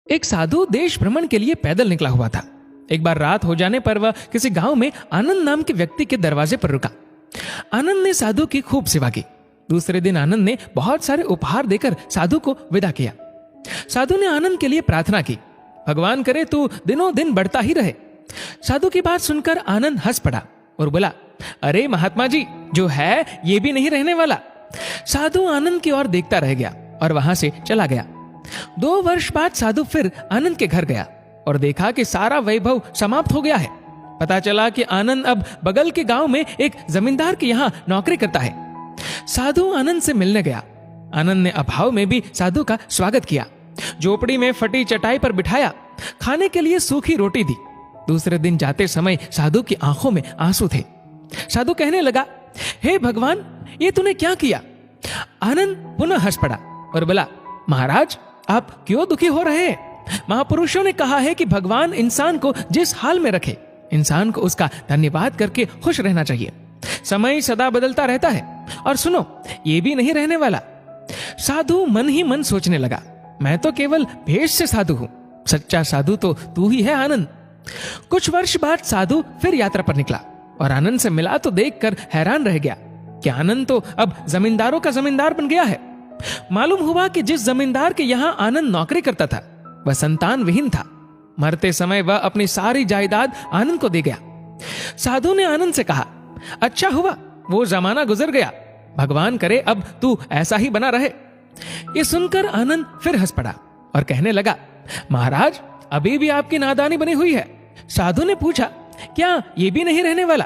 एक साधु देश भ्रमण के लिए पैदल निकला हुआ था। एक बार रात हो जाने पर वह किसी गांव में आनंद नाम के व्यक्ति के दरवाजे पर रुका। आनंद ने साधु की खूब सेवा की। दूसरे दिन आनंद ने बहुत सारे उपहार देकर साधु को विदा किया। साधु ने आनंद के लिए प्रार्थना की, भगवान करे तू दिनों दिन बढ़ता ही रहे। साधु की बात सुनकर आनंद हंस पड़ा और बोला, अरे महात्मा जी, जो है ये भी नहीं रहने वाला। साधु आनंद की ओर देखता रह गया और वहां से चला गया। 2 वर्ष बाद साधु फिर आनंद के घर गया और देखा कि सारा वैभव समाप्त हो गया है। पता चला कि आनंद अब बगल के गांव में एक जमींदार के यहाँ नौकरी करता है। साधु आनंद से मिलने गया। आनंद ने अभाव में भी साधु का स्वागत किया, झोपड़ी में फटी चटाई पर बिठाया, खाने के लिए सूखी रोटी दी। दूसरे दिन जाते समय साधु की आंखों में आंसू थे। साधु कहने लगा, हे भगवान, ये तूने क्या किया? आनंद पुनः हंस पड़ा और बोला, महाराज, आप क्यों दुखी हो रहे हैं? महापुरुषों ने कहा है कि भगवान इंसान को जिस हाल में रखे, इंसान को उसका धन्यवाद करके खुश रहना चाहिए। समय सदा बदलता रहता है और सुनो, ये भी नहीं रहने वाला। साधु मन ही मन सोचने लगा, मैं तो केवल भेष से साधु हूं, सच्चा साधु तो तू ही है आनंद। कुछ वर्ष बाद साधु फिर यात्रा पर निकला और आनंद से मिला तो देखकर हैरान रह गया कि आनंद तो अब जमींदारों का जमींदार बन गया है। मालूम हुआ कि जिस जमींदार के यहाँ आनंद नौकरी करता था वह संतान विहीन था। मरते समय वह अपनी सारी जायदाद आनंद को दे गया। साधु ने आनंद से कहा, अच्छा हुआ वो जमाना गुजर गया, भगवान करे अब तू ऐसा ही बना रहे। ये सुनकर आनंद फिर हंस पड़ा और कहने लगा, महाराज, अभी भी आपकी नादानी बनी हुई है। साधु ने पूछा, क्या ये भी नहीं रहने वाला?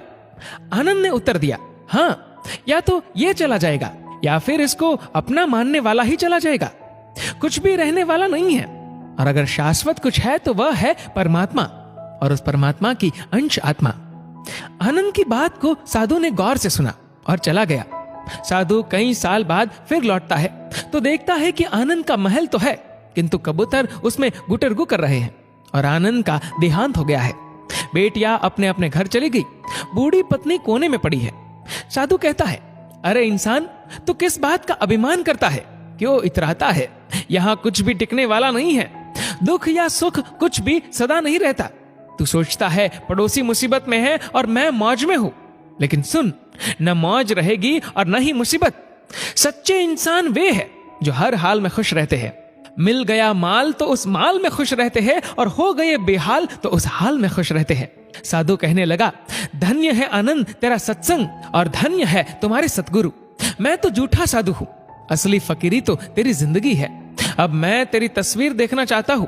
आनंद ने उत्तर दिया, हाँ, या तो ये चला जाएगा या फिर इसको अपना मानने वाला ही चला जाएगा। कुछ भी रहने वाला नहीं है, और अगर शाश्वत कुछ है तो वह है परमात्मा, और उस परमात्मा की अंश आत्मा। आनंद की बात को साधु ने गौर से सुना और चला गया। साधु कई साल बाद फिर लौटता है तो देखता है कि आनंद का महल तो है, किंतु कबूतर उसमें गुटरगु कर रहे हैं और आनंद का देहांत हो गया है। बेटियां अपने अपने घर चली गई, बूढ़ी पत्नी कोने में पड़ी है। साधु कहता है, अरे इंसान, तू किस बात का अभिमान करता है? क्यों इतराता है? यहाँ कुछ भी टिकने वाला नहीं है। दुख या सुख कुछ भी सदा नहीं रहता। तू सोचता है पड़ोसी मुसीबत में है और मैं मौज में हूं, लेकिन सुन, न मौज रहेगी और न ही मुसीबत। सच्चे इंसान वे हैं जो हर हाल में खुश रहते हैं। मिल गया माल तो उस माल में खुश रहते हैं, और हो गए बेहाल तो उस हाल में खुश रहते हैं। साधु कहने लगा, धन्य है आनंद तेरा सत्संग, और धन्य है तुम्हारे सतगुरु। मैं तो झूठा साधु हूं, असली फकीरी तो तेरी जिंदगी है। अब मैं तेरी तस्वीर देखना चाहता हूं।